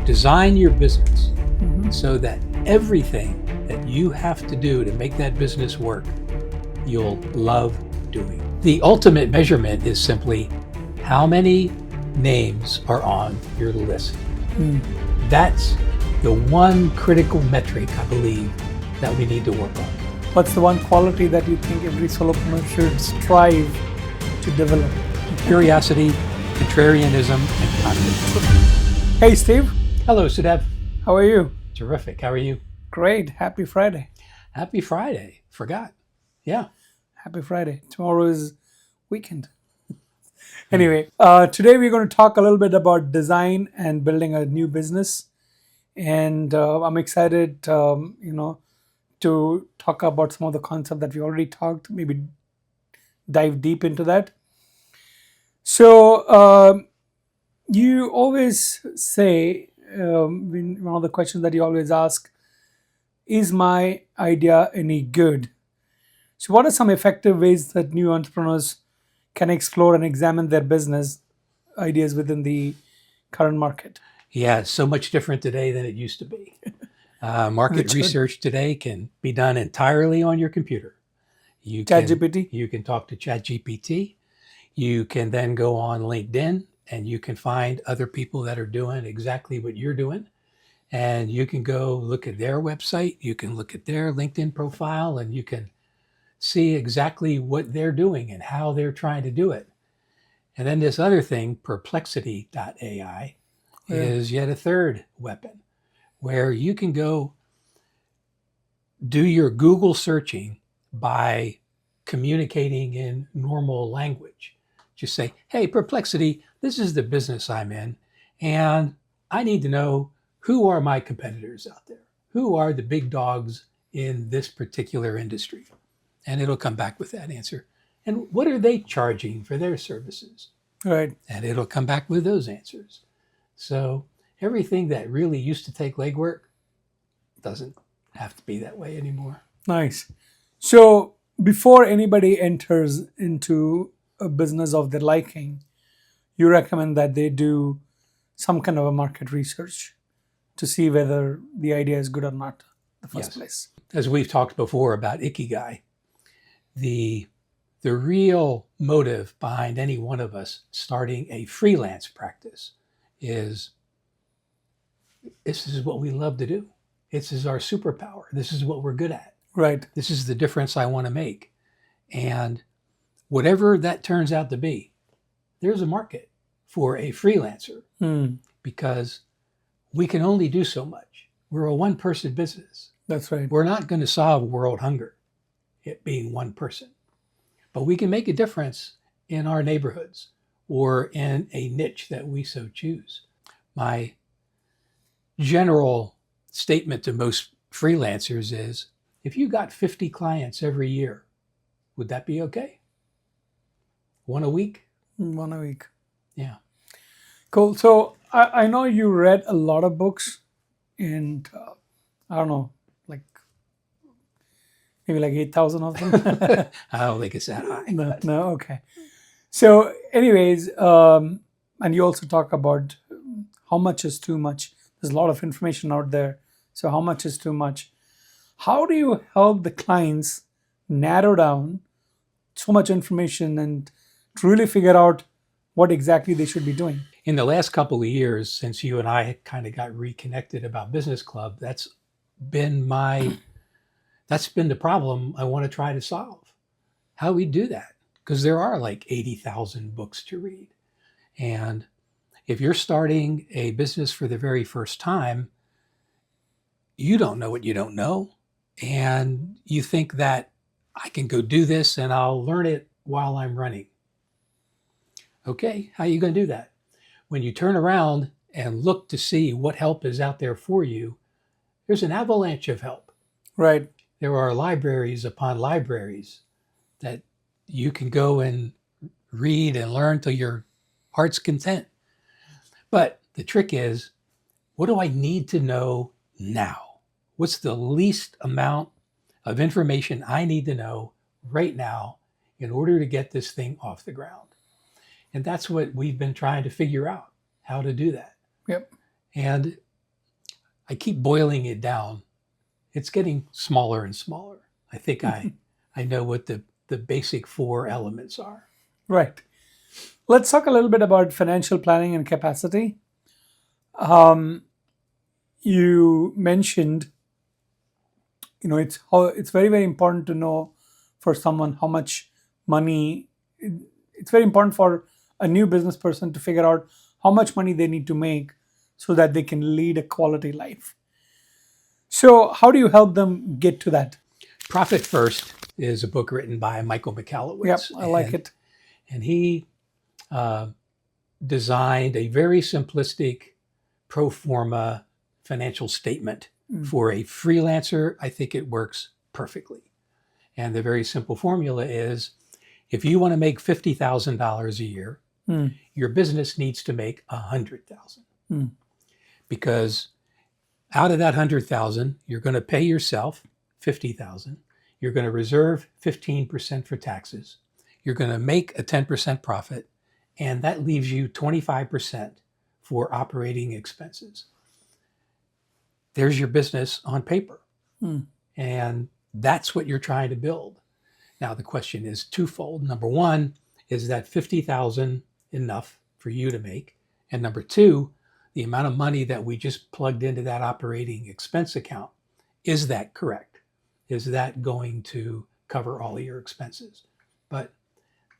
Design your business so that everything that you have to do to make that business work, you'll love doing. The ultimate measurement is simply how many names are on your list. That's the one critical metric, I believe, that we need to work on. What's the one quality that you think every solopreneur should strive to develop? Curiosity, contrarianism, and confidence. Hey, Steve. Hello, Sudev. How are you? Terrific. How are you? Great. Happy Friday. Happy Friday. Forgot. Yeah. Happy Friday. Tomorrow is weekend. Anyway, today we're going to talk a little bit about design and building a new business. And I'm excited, to talk about some of the concepts that we already talked, maybe dive deep into that. So you always say, one of the questions that you always ask, is my idea any good? So what are some effective ways that new entrepreneurs can explore and examine their business ideas within the current market? Yeah, so much different today than it used to be. Market research today can be done entirely on your computer. ChatGPT? You can talk to ChatGPT. You can then go on LinkedIn and you can find other people that are doing exactly what you're doing. And you can go look at their website. You can look at their LinkedIn profile and you can see exactly what they're doing and how they're trying to do it. And then this other thing, perplexity.ai, is yet a third weapon where you can go do your Google searching by communicating in normal language. Just say, hey, Perplexity, this is the business I'm in, and I need to know who are my competitors out there? Who are the big dogs in this particular industry? And it'll come back with that answer. And what are they charging for their services? Right. And it'll come back with those answers. So everything that really used to take legwork doesn't have to be that way anymore. Nice. So before anybody enters into a business of their liking, you recommend that they do some kind of a market research to see whether the idea is good or not in the first place. As we've talked before about Ikigai, the real motive behind any one of us starting a freelance practice is this is what we love to do. This is our superpower. This is what we're good at. Right. This is the difference I want to make. And whatever that turns out to be, there's a market for a freelancer because we can only do so much. We're a one-person business. That's right. We're not going to solve world hunger, it being one person. But we can make a difference in our neighborhoods or in a niche that we so choose. My general statement to most freelancers is, if you got 50 clients every year, would that be okay? One a week? One a week. Yeah. Cool. So I know you read a lot of books and I don't know, maybe 8,000 of them. I don't think it's that high. No, okay. So anyways, and you also talk about how much is too much. There's a lot of information out there. So how much is too much? How do you help the clients narrow down so much information and to really figure out what exactly they should be doing? In the last couple of years, since you and I kind of got reconnected about Business Club, that's been the problem I want to try to solve. How we do that? Because there are 80,000 books to read. And if you're starting a business for the very first time, you don't know what you don't know. And you think that I can go do this and I'll learn it while I'm running. Okay, how are you going to do that? When you turn around and look to see what help is out there for you, there's an avalanche of help. Right. There are libraries upon libraries that you can go and read and learn till your heart's content. But the trick is, what do I need to know now? What's the least amount of information I need to know right now in order to get this thing off the ground? And that's what we've been trying to figure out, how to do that. Yep. And I keep boiling it down. It's getting smaller and smaller. I think I know what the basic four elements are. Right. Let's talk a little bit about financial planning and capacity. Um, you mentioned, it's very, very important to know for someone how much money. It's very important for a new business person to figure out how much money they need to make so that they can lead a quality life. So, how do you help them get to that? Profit First is a book written by Michael Yep, Michalowicz, I like it. and he uh, designed a very simplistic pro forma financial statement for a freelancer. I think it works perfectly. And the very simple formula is if you want to make $50,000 a year, your business needs to make $100,000 because out of that 100,000, you're going to pay yourself 50,000. You're going to reserve 15% for taxes. You're going to make a 10% profit, and that leaves you 25% for operating expenses. There's your business on paper. And that's what you're trying to build. Now, the question is twofold. Number one, is that 50,000 enough for you to make? And number two, the amount of money that we just plugged into that operating expense account, is that correct? Is that going to cover all of your expenses? But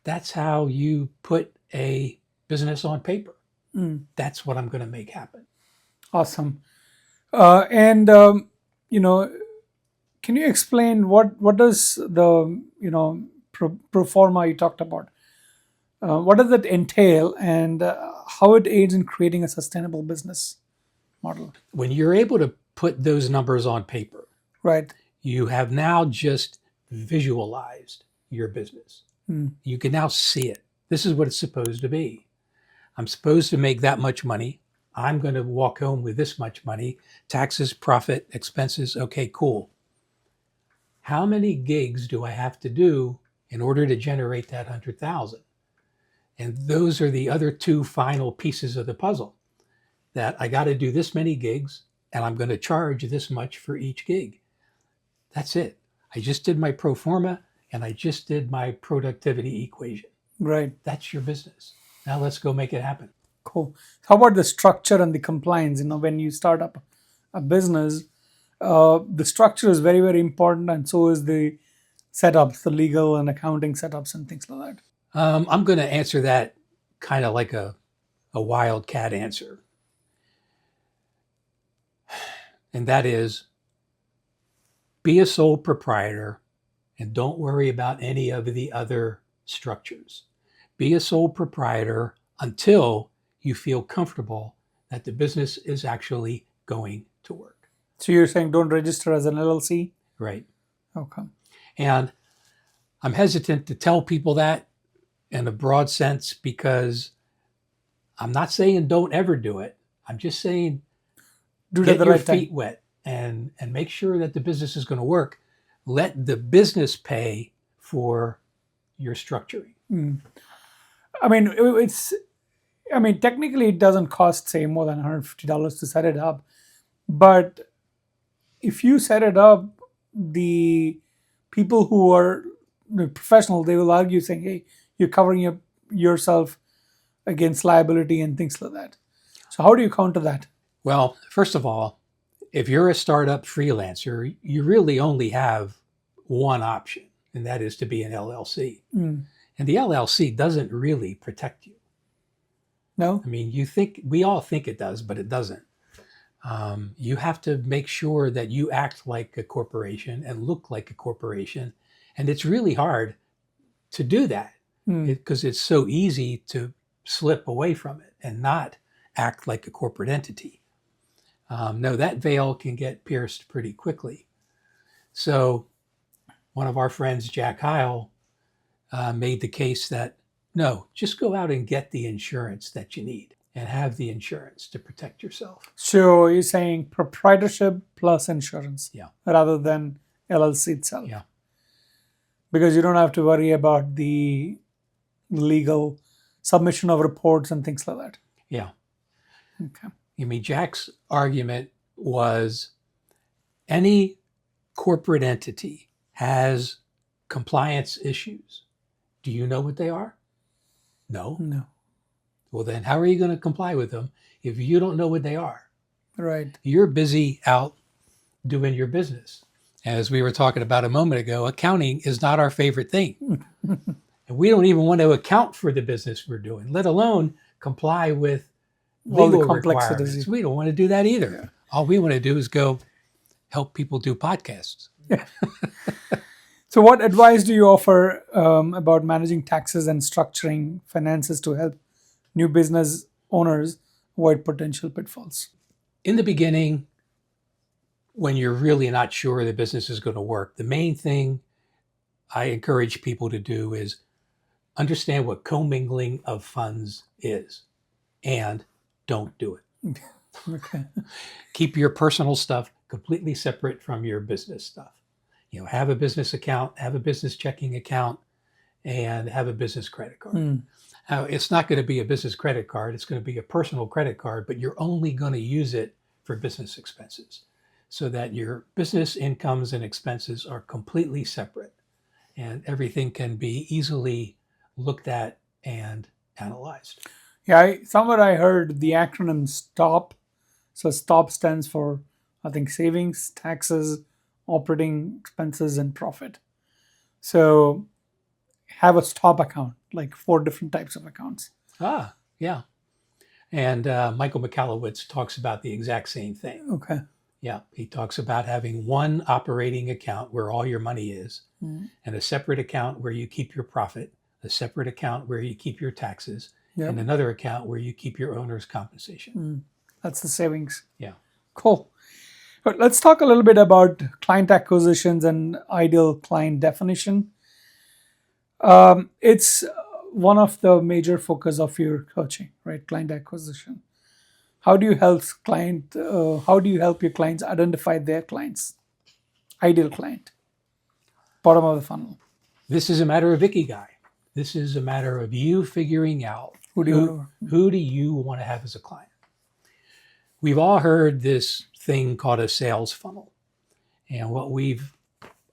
that's how you put a business on paper. That's what I'm going to make happen. Awesome. And can you explain what does the pro forma you talked about? What does it entail, and how it aids in creating a sustainable business model? When you're able to put those numbers on paper, Right. you have now just visualized your business. You can now see it. This is what it's supposed to be. I'm supposed to make that much money. I'm going to walk home with this much money. Taxes, profit, expenses. Okay, cool. How many gigs do I have to do in order to generate that 100,000? And those are the other two final pieces of the puzzle, that I got to do this many gigs and I'm going to charge this much for each gig. That's it. I just did my pro forma and I just did my productivity equation. Right. That's your business. Now let's go make it happen. Cool. How about the structure and the compliance? When you start up a business, the structure is very, very important, and so is the setups, the legal and accounting setups and things like that. I'm going to answer that kind of like a wildcat answer. And that is, be a sole proprietor and don't worry about any of the other structures. Be a sole proprietor until you feel comfortable that the business is actually going to work. So you're saying don't register as an LLC? Right. Okay. And I'm hesitant to tell people that in a broad sense because I'm not saying don't ever do it. I'm just saying Do it get at the your right time. feet wet and make sure that the business is going to work. Let the business pay for your structuring. Technically it doesn't cost, say, more than $150 to set it up. But if you set it up, the people who are professional, they will argue saying, hey, you're covering yourself against liability and things like that. So how do you counter that? Well, first of all, if you're a startup freelancer, you really only have one option, and that is to be an LLC. And the LLC doesn't really protect you. No? I mean, we all think it does, but it doesn't. You have to make sure that you act like a corporation and look like a corporation. And it's really hard to do that because it's so easy to slip away from it and not act like a corporate entity. No, that veil can get pierced pretty quickly. So one of our friends, Jack Heil, made the case that, no, just go out and get the insurance that you need and have the insurance to protect yourself. So you're saying proprietorship plus insurance, Yeah. rather than LLC itself. Yeah. Because you don't have to worry about the legal submission of reports and things like that. Yeah. Okay. I mean, Jack's argument was any corporate entity has compliance issues. Do you know what they are? No. No. Well, then how are you going to comply with them if you don't know what they are? Right. You're busy out doing your business. As we were talking about a moment ago, accounting is not our favorite thing. And we don't even want to account for the business we're doing, let alone comply with All the legal complexities. requirements. We don't want to do that either. Yeah. All we want to do is go help people do podcasts. So what advice do you offer about managing taxes and structuring finances to help new business owners avoid potential pitfalls? In the beginning, when you're really not sure the business is going to work, the main thing I encourage people to do is understand what commingling of funds is and don't do it. Okay. Keep your personal stuff completely separate from your business stuff. You know, have a business account, have a business checking account, and have a business credit card. Now, it's not going to be a business credit card. It's going to be a personal credit card, but you're only going to use it for business expenses so that your business incomes and expenses are completely separate and everything can be easily looked at and analyzed. Yeah, somewhere I heard the acronym STOP. So STOP stands for, I think, savings, taxes, operating expenses, and profit. So have a STOP account, like 4 different types of accounts. Ah, yeah. And Michael Michalowicz talks about the exact same thing. Okay. Yeah, he talks about having one operating account where all your money is, and a separate account where you keep your profit, a separate account where you keep your taxes, Yep. and another account where you keep your owner's compensation. That's the savings. Yeah. Cool. But let's talk a little bit about client acquisitions and ideal client definition. It's one of the major focus of your coaching, right? Client acquisition. How do you help your clients identify their clients, ideal client, bottom of the funnel? This is a matter of ikigai. This is a matter of you figuring out who do you want to have as a client. We've all heard this thing called a sales funnel. And what we've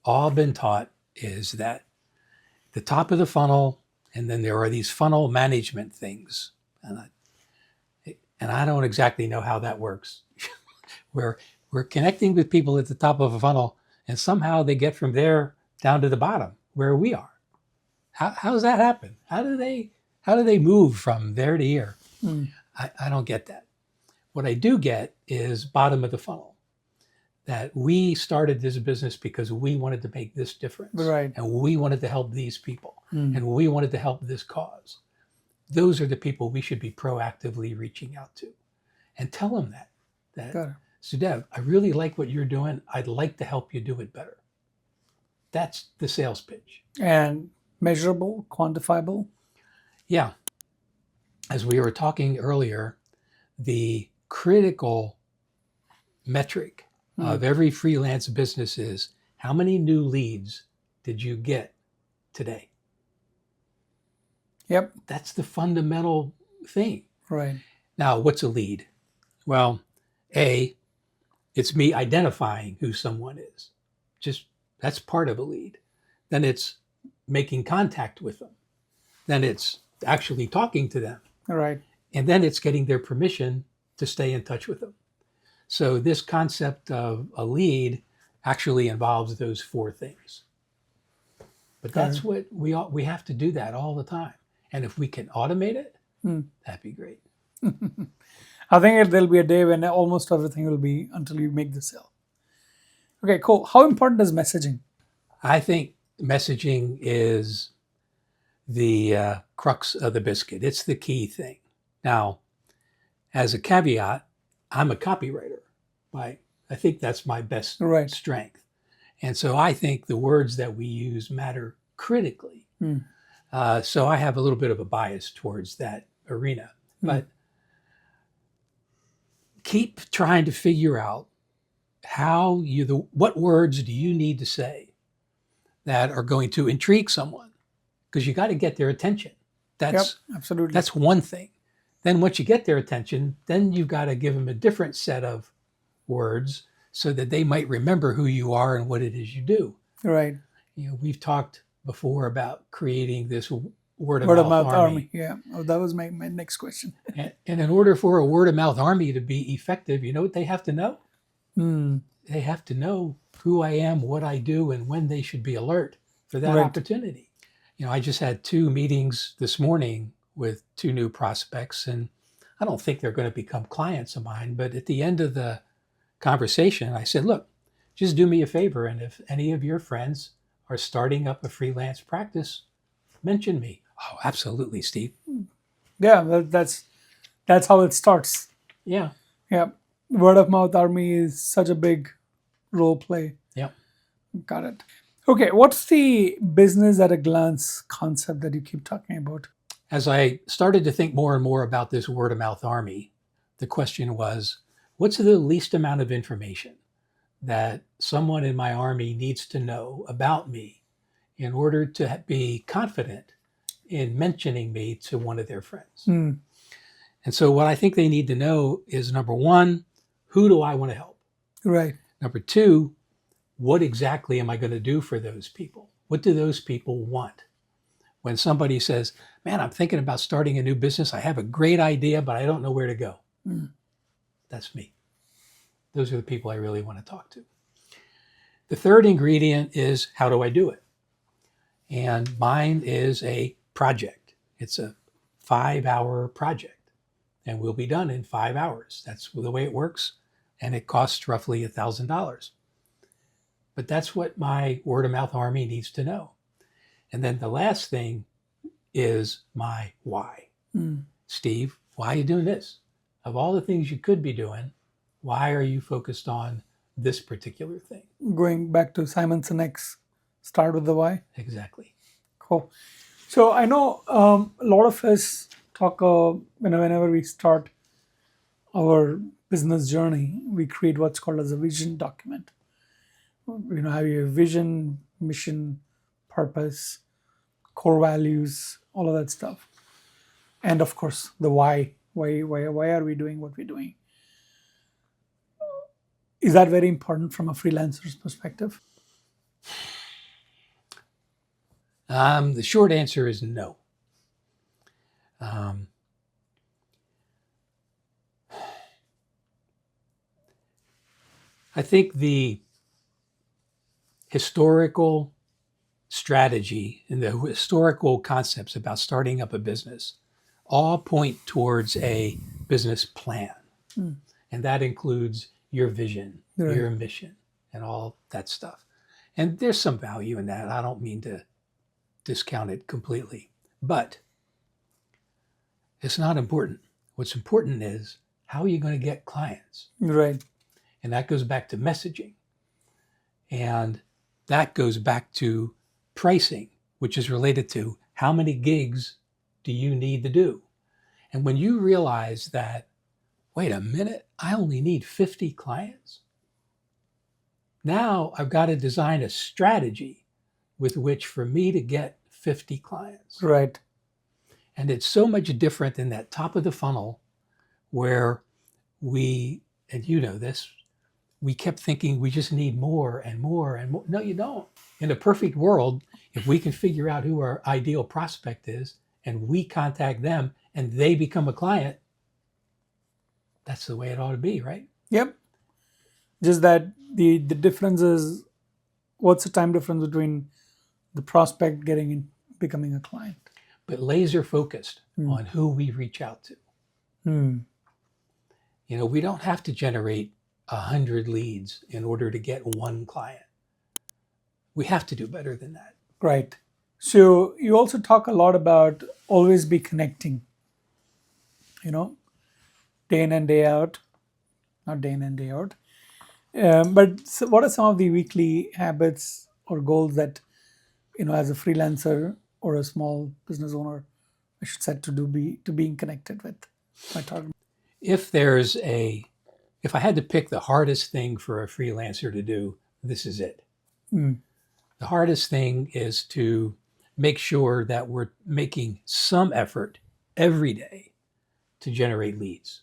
all been taught is that the top of the funnel, and then there are these funnel management things. And I don't exactly know how that works. We're connecting with people at the top of a funnel, and somehow they get from there down to the bottom where we are. How does that happen? How do they move from there to here? I don't get that. What I do get is bottom of the funnel. That we started this business because we wanted to make this difference. Right. And we wanted to help these people. And we wanted to help this cause. Those are the people we should be proactively reaching out to. And tell them that Sudev, I really like what you're doing. I'd like to help you do it better. That's the sales pitch. And measurable, quantifiable? Yeah. As we were talking earlier, the critical metric of every freelance business is how many new leads did you get today? Yep. That's the fundamental thing. Right. Now, what's a lead? Well, it's me identifying who someone is. Just that's part of a lead. Then it's making contact with them. Then it's actually talking to them. Right. And then it's getting their permission to stay in touch with them. So this concept of a lead actually involves those 4 things. But that's what we have to do that all the time. And if we can automate it, that'd be great. I think there'll be a day when almost everything will be until you make the sale. Okay, cool. How important is messaging? I think messaging is the crux of the biscuit. It's the key thing. Now, as a caveat, I'm a copywriter. I think that's my best strength. And so I think the words that we use matter critically. So I have a little bit of a bias towards that arena. But keep trying to figure out what words do you need to say that are going to intrigue someone, because you got to get their attention. Absolutely. That's one thing. Then once you get their attention, then you've got to give them a different set of words so that they might remember who you are and what it is you do. Right. We've talked before about creating this word of Word of mouth mouth army. army. Yeah. Oh, that was my next question. And in order for a word of mouth army to be effective, you know what they have to know? Hmm. They have to know who I am, what I do, and when they should be alert for that Right. opportunity. I just had 2 meetings this morning with 2 new prospects, and I don't think they're going to become clients of mine. But at the end of the conversation, I said, look, just do me a favor. And if any of your friends are starting up a freelance practice, mention me. Oh, absolutely, Steve. Yeah, that's how it starts. Yeah. Yeah. Word of mouth army is such a big role play. Yeah. Got it. Okay, what's the business at a glance concept that you keep talking about? As I started to think more and more about this word of mouth army, the question was, what's the least amount of information that someone in my army needs to know about me in order to be confident in mentioning me to one of their friends? Hmm. And so what I think they need to know is, number one, who do I want to help? Right. Number two, what exactly am I going to do for those people? What do those people want? When somebody says, man, I'm thinking about starting a new business. I have a great idea, but I don't know where to go. Hmm. That's me. Those are the people I really want to talk to. The third ingredient is, how do I do it? And mine is a project. It's a 5-hour project, and we'll be done in 5 hours. That's the way it works. And it costs roughly $1,000. But that's what my word of mouth army needs to know. And then the last thing is my why. Hmm. Steve, why are you doing this? Of all the things you could be doing, why are you focused on this particular thing? Going back to Simon Sinek's start with the why. Exactly. Cool. So I know a lot of us talk, whenever we start our business journey, we create what's called as a vision document. Have your vision, mission, purpose, core values, all of that stuff. And of course, the why. Why are we doing what we're doing? Is that very important from a freelancer's perspective? The short answer is no. I think the historical strategy and the historical concepts about starting up a business all point towards a business plan. Hmm. And that includes your vision, Right. your mission, and all that stuff. And there's some value in that. I don't mean to discount it completely, but it's not important. What's important is, how are you going to get clients? Right. And that goes back to messaging. And that goes back to pricing, which is related to how many gigs do you need to do? And when you realize that, wait a minute, I only need 50 clients. Now I've got to design a strategy with which for me to get 50 clients. Right. And it's so much different than that top of the funnel where we, and you know this, we kept thinking we just need more and more and more. No, you don't. In a perfect world, if we can figure out who our ideal prospect is and we contact them and they become a client, that's the way it ought to be, right? Yep. Just that the difference is, what's the time difference between the prospect getting in, becoming a client? But laser focused on who we reach out to. Hmm. We don't have to generate 100 leads in order to get one client. We have to do better than that. Right. So you also talk a lot about always be connecting, day in and day out, not day in and day out. But so what are some of the weekly habits or goals that, as a freelancer or a small business owner, I should set to being connected with my target? If I had to pick the hardest thing for a freelancer to do, this is it. Mm. The hardest thing is to make sure that we're making some effort every day to generate leads,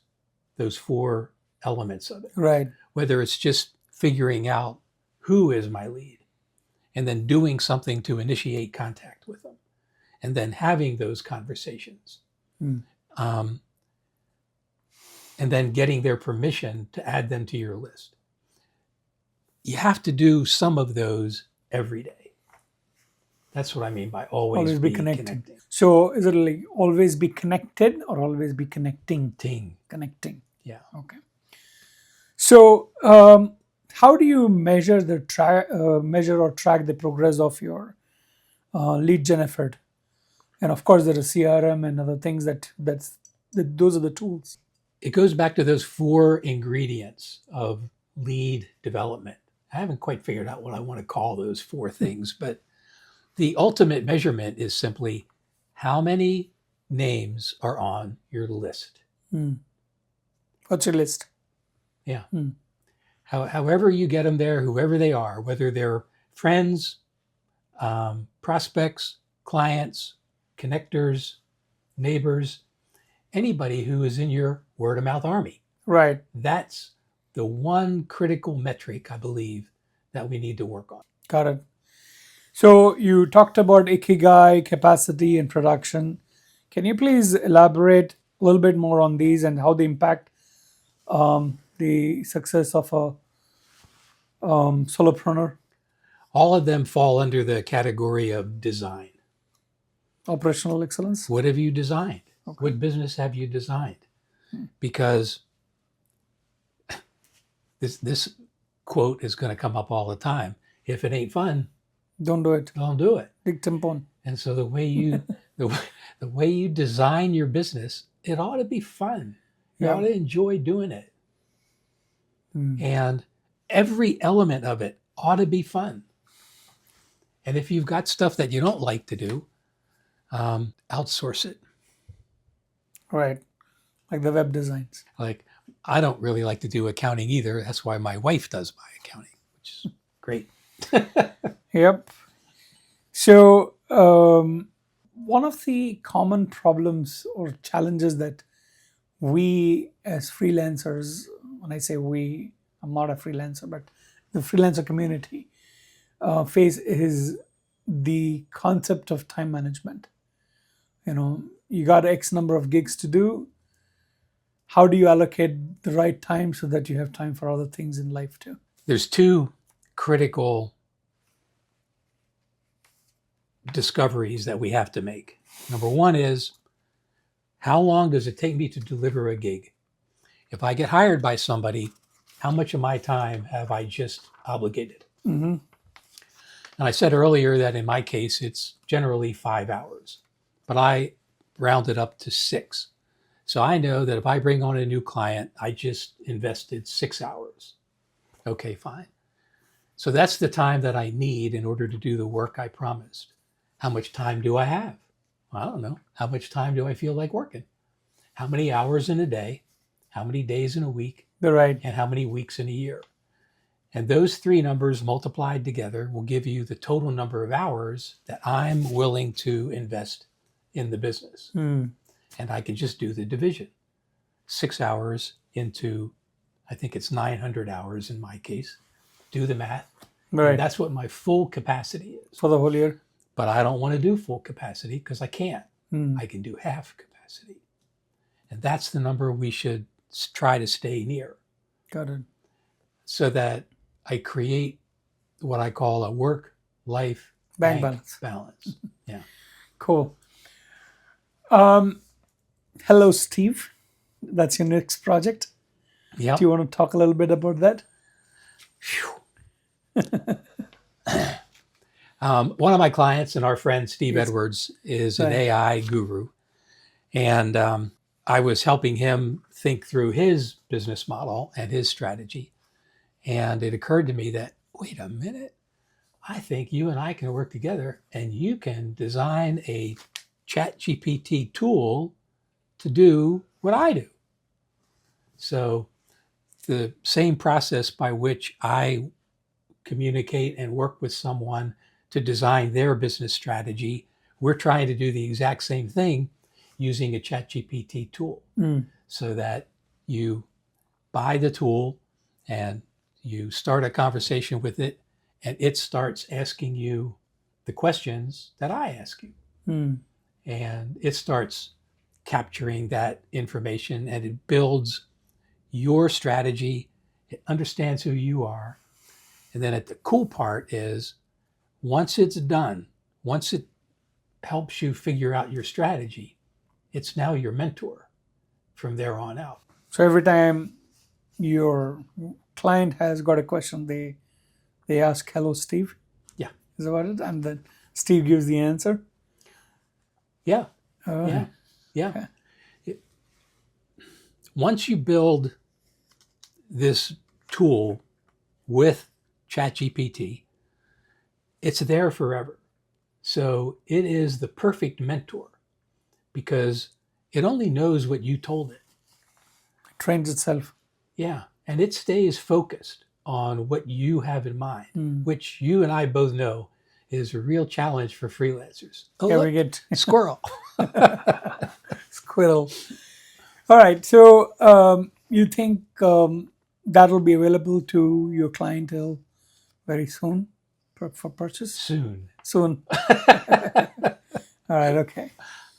those 4 elements of it. Right. Whether it's just figuring out who is my lead and then doing something to initiate contact with them and then having those conversations. Um, and then getting their permission to add them to your list. You have to do some of those every day. That's what I mean by always be connecting. So is it like always be connected or always be connecting? Connecting. Yeah. Okay. So how do you measure measure or track the progress of your lead gen effort? And of course, there is CRM and other things those are the tools. It goes back to those 4 ingredients of lead development. I haven't quite figured out what I want to call those 4 things, but the ultimate measurement is simply how many names are on your list. What's your list? Yeah. However you get them there, whoever they are, whether they're friends, prospects, clients, connectors, neighbors, anybody who is in your word of mouth army. Right. That's the one critical metric, I believe, that we need to work on. Got it. So you talked about ikigai, capacity, and production. Can you please elaborate a little bit more on these and how they impact the success of a solopreneur? All of them fall under the category of design. Operational excellence. What have you designed? Okay. What business have you designed? Because this quote is going to come up all the time. If it ain't fun, don't do it. Don't do it. Big tampon. And so the way you the way you design your business, it ought to be fun. You ought to enjoy doing it. And every element of it ought to be fun. And if you've got stuff that you don't like to do, outsource it. Right. Like the web designs. Like, I don't really like to do accounting either. That's why my wife does my accounting, which is great. Yep. So one of the common problems or challenges that we as freelancers, when I say we, I'm not a freelancer, but the freelancer community face is the concept of time management. You got X number of gigs to do. How do you allocate the right time so that you have time for other things in life too? There's 2 critical discoveries that we have to make. Number 1 is, how long does it take me to deliver a gig? If I get hired by somebody, how much of my time have I just obligated? And I said earlier that in my case, it's generally 5 hours, but I round it up to 6. So I know that if I bring on a new client, I just invested 6 hours. Okay, fine. So that's the time that I need in order to do the work I promised. How much time do I have? I don't know. How much time do I feel like working? How many hours in a day? How many days in a week? Right. And how many weeks in a year? And those 3 numbers multiplied together will give you the total number of hours that I'm willing to invest in the business. And I can just do the division. 6 hours into, I think it's 900 hours in my case. Do the math. Right. And that's what my full capacity is. For the whole year. But I don't want to do full capacity because I can't. I can do half capacity. And that's the number we should try to stay near. Got it. So that I create what I call a work-life bank balance. Yeah. Cool. Hello, Steve. That's your next project. Yeah. Do you want to talk a little bit about that? One of my clients and our friend Steve Edwards is an AI guru. And I was helping him think through his business model and his strategy. And it occurred to me that, wait a minute, I think you and I can work together and you can design a ChatGPT tool to do what I do. So the same process by which I communicate and work with someone to design their business strategy, we're trying to do the exact same thing using a ChatGPT tool, Mm. so that you buy the tool and you start a conversation with it, and it starts asking you the questions that I ask you. Mm. And it starts capturing that information, and it builds your strategy. It understands who you are. And then the cool part is, once it's done, once it helps you figure out your strategy, it's now your mentor from there on out. So every time your client has got a question, they ask, "Hello, Steve." Yeah. Is about it, and then Steve gives the answer. Yeah. Oh, Yeah. Yeah. okay. Once you build this tool with ChatGPT, it's there forever. So it is the perfect mentor, because it only knows what you told it. It trains itself. Yeah. And it stays focused on what you have in mind, Mm. which you and I both know is a real challenge for freelancers. Oh, Yeah, look, we get squirrel. squirrel. All right. So you think that will be available to your clientele very soon for purchase? Soon. Soon. All right. Okay.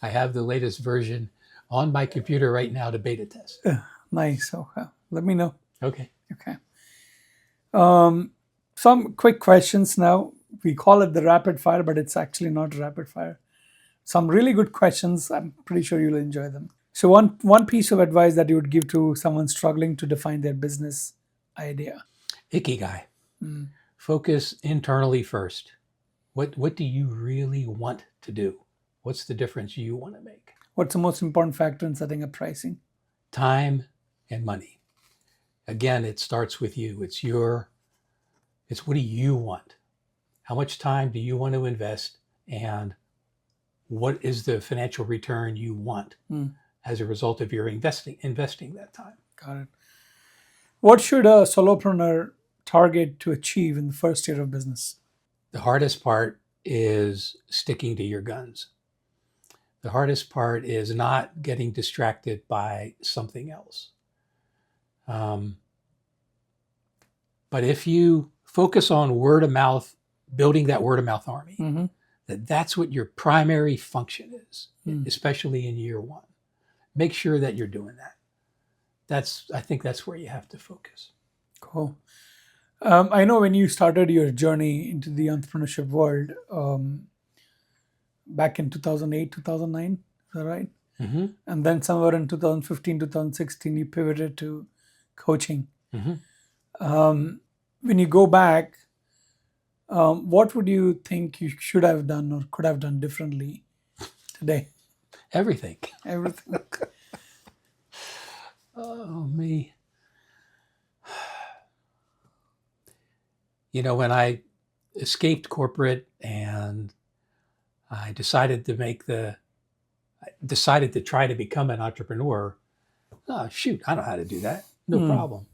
I have the latest version on my computer right now to beta test. Nice. Okay. Let me know. Okay. Okay. Some quick questions now. We call it the rapid fire, but it's actually not rapid fire. Some really good questions. I'm pretty sure you'll enjoy them. So one piece of advice that you would give to someone struggling to define their business idea. Ikigai. Mm. Focus internally first. What do you really want to do? What's the difference you want to make? What's the most important factor in setting up pricing? Time and money. Again, it starts with you. It's what do you want? How much time do you want to invest? And what is the financial return you want as a result of your investing that time? Got it. What should a solopreneur target to achieve in the first year of business? The hardest part is sticking to your guns. The hardest part is not getting distracted by something else. But if you focus on word of mouth, building that word of mouth army, Mm-hmm. that's what your primary function is, Mm. especially in year one. Make sure that you're doing that. I think that's where you have to focus. Cool. I know when you started your journey into the entrepreneurship world back in 2008, 2009, is that right? Mm-hmm. And then somewhere in 2015, 2016, you pivoted to coaching. Mm-hmm. When you go back, what would you think you should have done or could have done differently today? Everything. Everything. Oh, me. When I escaped corporate and I decided to try to become an entrepreneur. Oh, shoot, I know how to do that. No problem.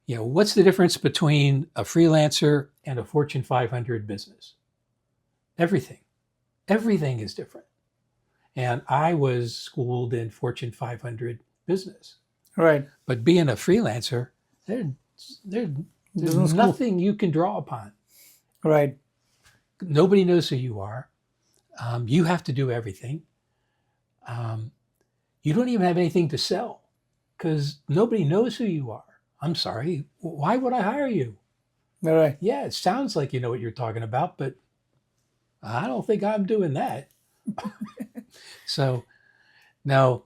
What's the difference between a freelancer and a Fortune 500 business? Everything. Everything is different. And I was schooled in Fortune 500 business. Right. But being a freelancer, there's nothing you can draw upon. Right. Nobody knows who you are. You have to do everything. You don't even have anything to sell because nobody knows who you are. I'm sorry. Why would I hire you? All right. Yeah, it sounds like you know what you're talking about, but I don't think I'm doing that. So now,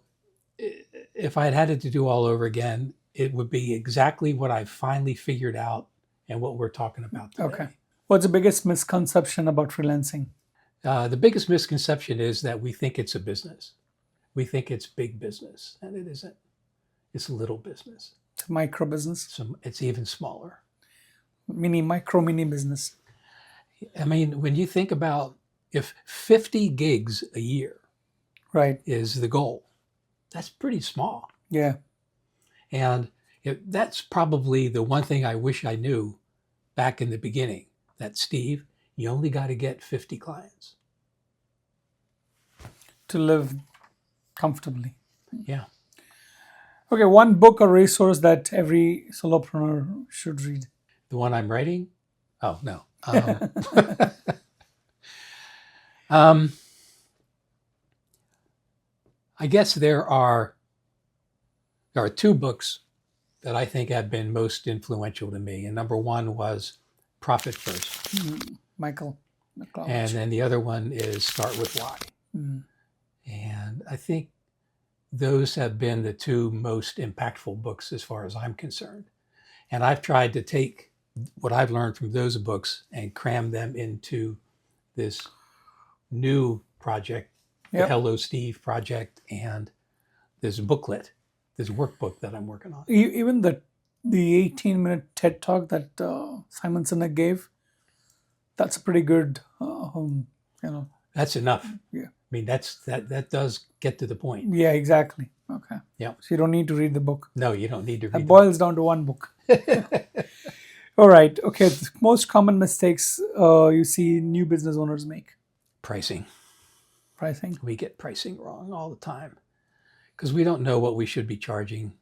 if I had it to do all over again, it would be exactly what I finally figured out and what we're talking about today. Okay. What's the biggest misconception about freelancing? The biggest misconception is that we think it's a business. We think it's big business, and it isn't. It's little business. It's a micro business. So it's even smaller. Mini business. I mean, when you think about if 50 gigs a year Right. is the goal, that's pretty small. Yeah. And that's probably the one thing I wish I knew back in the beginning, that Steve, you only got to get 50 clients. to live comfortably. Yeah. Okay, one book or resource that every solopreneur should read. The one I'm writing? Oh, no. Um, I guess there are two books that I think have been most influential to me. And number one was Profit First. Michael McCloud. And then the other one is Start With Why. Mm. And I think those have been the two most impactful books as far as I'm concerned. And I've tried to take what I've learned from those books and cram them into this new project, the Yep. Hello Steve project, and this booklet, this workbook that I'm working on. Even the 18-minute TED talk that Simon Sinek gave, that's a pretty good, That's enough. Yeah. I mean, that does get to the point. Yeah, exactly. Okay. Yeah. So you don't need to read the book. No, you don't need to read It boils down to one book. All right. Okay. The most common mistakes you see new business owners make. Pricing. Pricing. We get pricing wrong all the time because we don't know what we should be charging.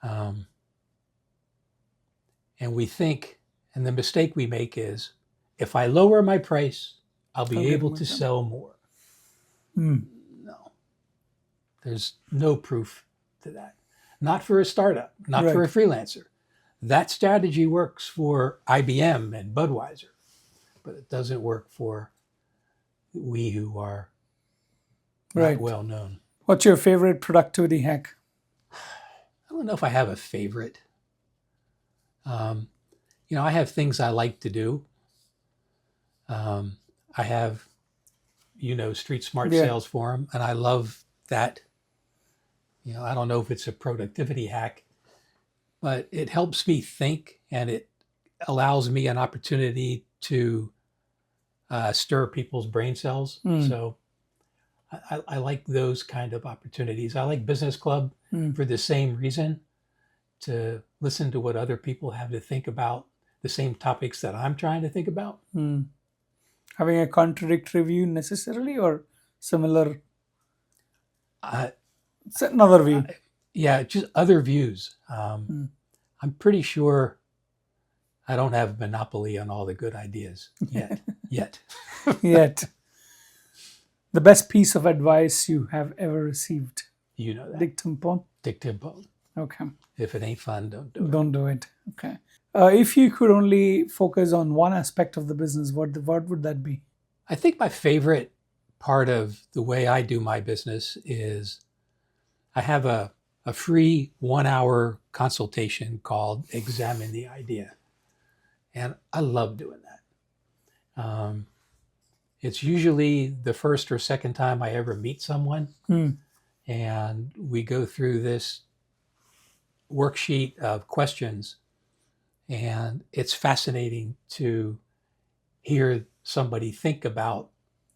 And we think, and the mistake we make is, if I lower my price, I'll be able to sell more. No. There's no proof to that. Not for a startup, not for a freelancer. That strategy works for IBM and Budweiser, but it doesn't work for we who are not well known. What's your favorite productivity hack? I don't know if I have a favorite. I have things I like to do. I have, Street Smart Sales Forum, and I love that. I don't know if it's a productivity hack, but it helps me think, and it allows me an opportunity to stir people's brain cells. So I like those kind of opportunities. I like Business Club for the same reason, to listen to what other people have to think about the same topics that I'm trying to think about. Having a contradictory view necessarily, or similar? It's another view. Just other views. I'm pretty sure I don't have a monopoly on all the good ideas yet. Yet. The best piece of advice you have ever received? You know that. Dictum pone? Dictum pone. Okay. If it ain't fun, don't do it. Don't do it. Okay. If you could only focus on one aspect of the business, what would that be? I think my favorite part of the way I do my business is I have a free 1-hour consultation called Examine the Idea. And I love doing that. It's usually the first or second time I ever meet someone. And we go through this worksheet of questions. And it's fascinating to hear somebody think about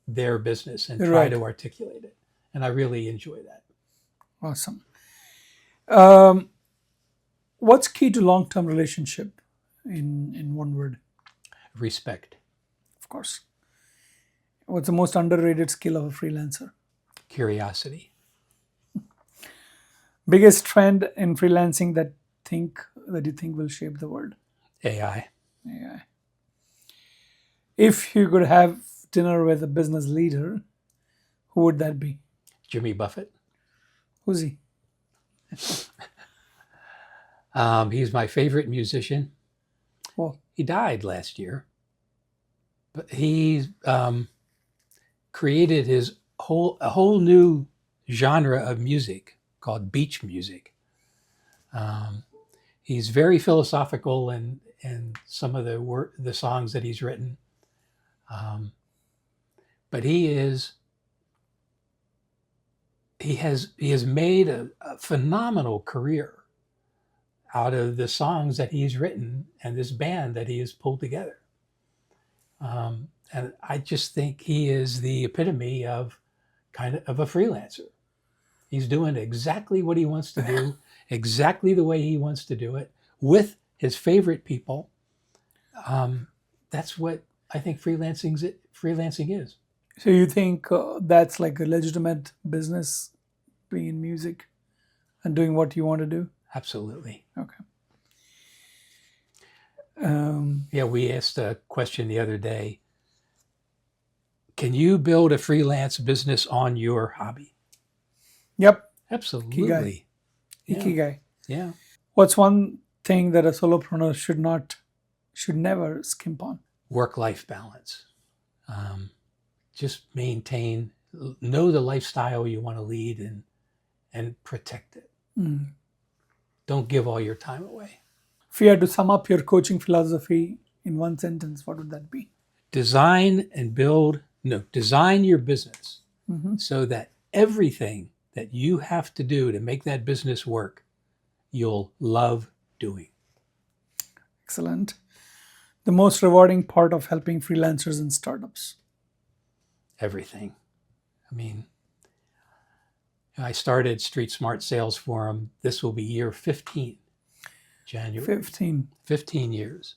their business and try to articulate it. And I really enjoy that. Awesome. What's key to long-term relationship in one word? Respect. Of course. What's the most underrated skill of a freelancer? Curiosity. Biggest trend in freelancing that you think will shape the world? AI. If you could have dinner with a business leader, who would that be? Jimmy Buffett. Who's he? He's my favorite musician. Well, he died last year, but he created a whole new genre of music called beach music. He's very philosophical in some of the songs that he's written. But he has made a phenomenal career out of the songs that he's written and this band that he has pulled together. And I just think he is the epitome of a freelancer. He's doing exactly what he wants to do, exactly the way he wants to do it, with his favorite people. That's what I think freelancing is. So you think that's like a legitimate business, being in music and doing what you want to do? Absolutely. Okay. Yeah, we asked a question the other day. Can you build a freelance business on your hobby? Yep. Ikigai. Absolutely. Yeah. Ikigai. Yeah. What's one thing that a solopreneur should never skimp on? Work-life balance. Just know the lifestyle you want to lead and protect it. Don't give all your time away. If you had to sum up your coaching philosophy in one sentence, what would that be? Design your business so that everything that you have to do to make that business work, you'll love doing. Excellent. The most rewarding part of helping freelancers and startups? Everything. I mean, I started Street Smart Sales Forum. This will be year 15, January. 15 years.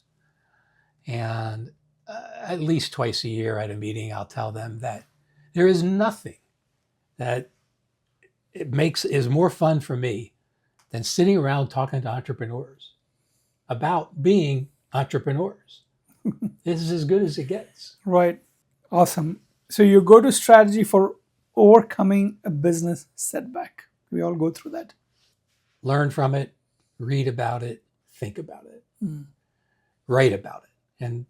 And at least twice a year at a meeting, I'll tell them that there is nothing that is more fun for me than sitting around talking to entrepreneurs about being entrepreneurs. This is as good as it gets. Right. Awesome. So your go-to strategy for overcoming a business setback. We all go through that. Learn from it, read about it, think about it, write about it. And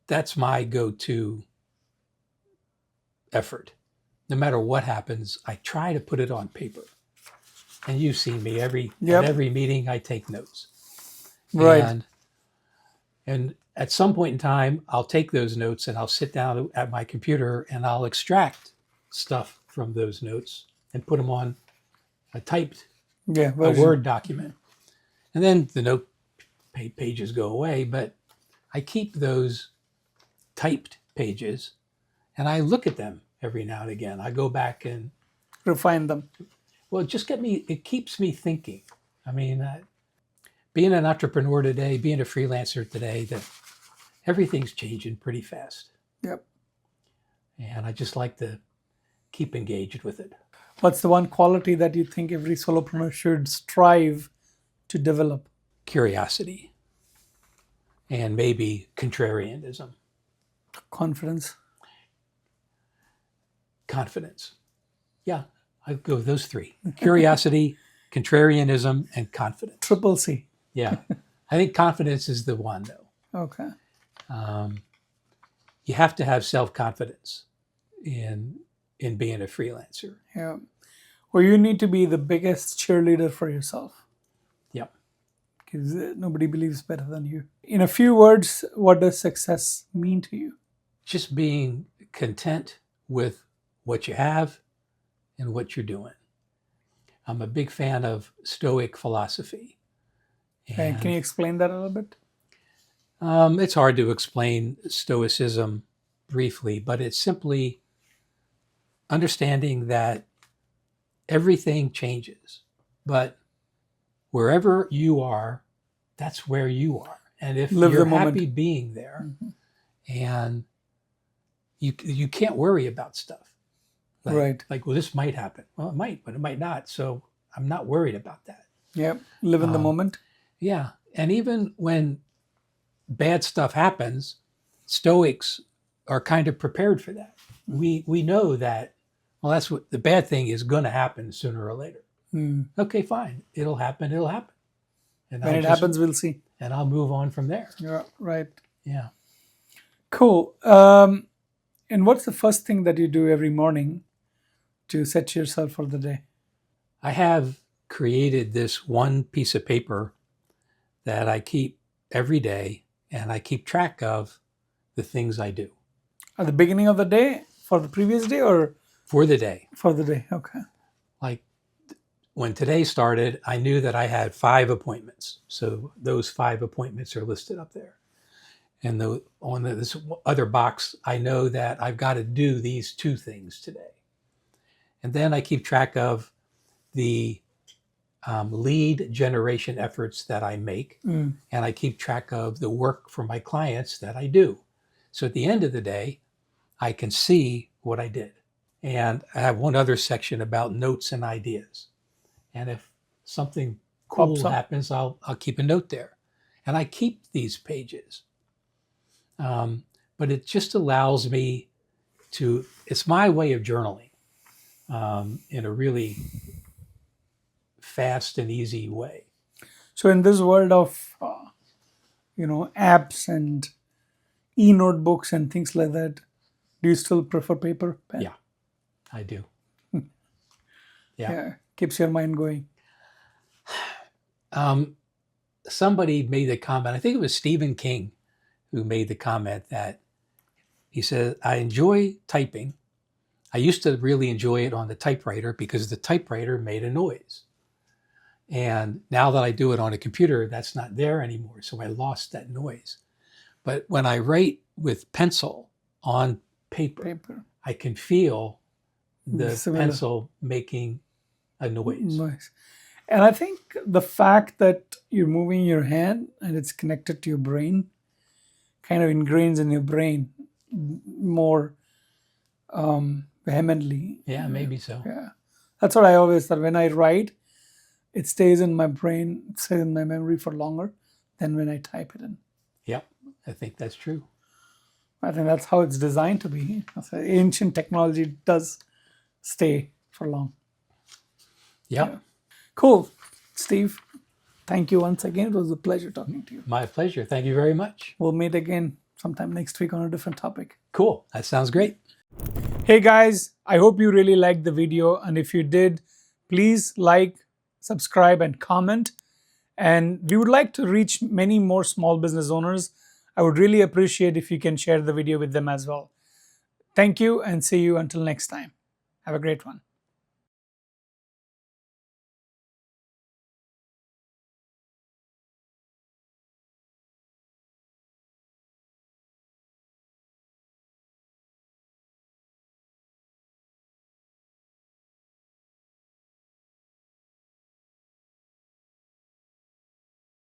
that's my go-to effort. No matter what happens, I try to put it on paper. And you've seen me at every meeting, I take notes. Right. And at some point in time, I'll take those notes and I'll sit down at my computer and I'll extract stuff from those notes and put them on a typed a Word document. And then the note pages go away, but I keep those typed pages and I look at them every now and again. I go back and refine them. Well, it keeps me thinking. I mean, being an entrepreneur today, being a freelancer today, that everything's changing pretty fast. Yep. And I just like to keep engaged with it. What's the one quality that you think every solopreneur should strive to develop? Curiosity. And maybe contrarianism. Confidence. Yeah, I go with those three. Curiosity, contrarianism, and confidence. Triple C. Yeah. I think confidence is the one, though. Okay. You have to have self-confidence in being a freelancer. Yeah. Or you need to be the biggest cheerleader for yourself. Yep. Because nobody believes better than you. In a few words, what does success mean to you? Just being content with what you have and what you're doing. I'm a big fan of Stoic philosophy. And can you explain that a little bit? It's hard to explain Stoicism briefly, but it's simply understanding that everything changes, but wherever you are, that's where you are. And if you're happy being there, and you can't worry about stuff. Like, well, this might happen. Well, it might, but it might not. So I'm not worried about that. Yep. Live in the moment. Yeah. And even when bad stuff happens, Stoics are kind of prepared for that. We know that, well, that's what the bad thing is going to happen sooner or later. Okay, fine. It'll happen. And when it happens, we'll see. And I'll move on from there. Yeah, right. Yeah. Cool. And what's the first thing that you do every morning to set yourself for the day? I have created this one piece of paper that I keep every day, and I keep track of the things I do. At the beginning of the day, for the previous day, or? For the day. For the day, okay. Like when today started, I knew that I had 5 appointments. So those 5 appointments are listed up there. And this other box, I know that I've got to do these 2 things today. And then I keep track of the lead generation efforts that I make. And I keep track of the work for my clients that I do. So at the end of the day, I can see what I did. And I have one other section about notes and ideas. And if something Pops cool up. happens, I'll keep a note there. And I keep these pages. But it just allows me to, it's my way of journaling in a really fast and easy way. So in this world of apps and e-notebooks and things like that, do you still prefer paper pen? Yeah, I do. Yeah, keeps your mind going. Somebody made the comment, I think it was Stephen King who made the comment that he said, I enjoy typing. I used to really enjoy it on the typewriter because the typewriter made a noise. And now that I do it on a computer, that's not there anymore. So I lost that noise. But when I write with pencil on paper. I can feel the Similar. pencil making a noise. Nice. And I think the fact that you're moving your hand and it's connected to your brain kind of ingrains in your brain more vehemently. Yeah, maybe so. Yeah. That's what I always thought. When I write, it stays in my brain, it stays in my memory for longer than when I type it in. Yep, I think that's true. I think that's how it's designed to be. Ancient technology does stay for long. Yep. Yeah. Cool. Steve, thank you once again. It was a pleasure talking to you. My pleasure. Thank you very much. We'll meet again sometime next week on a different topic. Cool. That sounds great. Hey guys, I hope you really liked the video. And if you did, please like, subscribe, and comment. And we would like to reach many more small business owners. I would really appreciate if you can share the video with them as well. Thank you and see you until next time. Have a great one.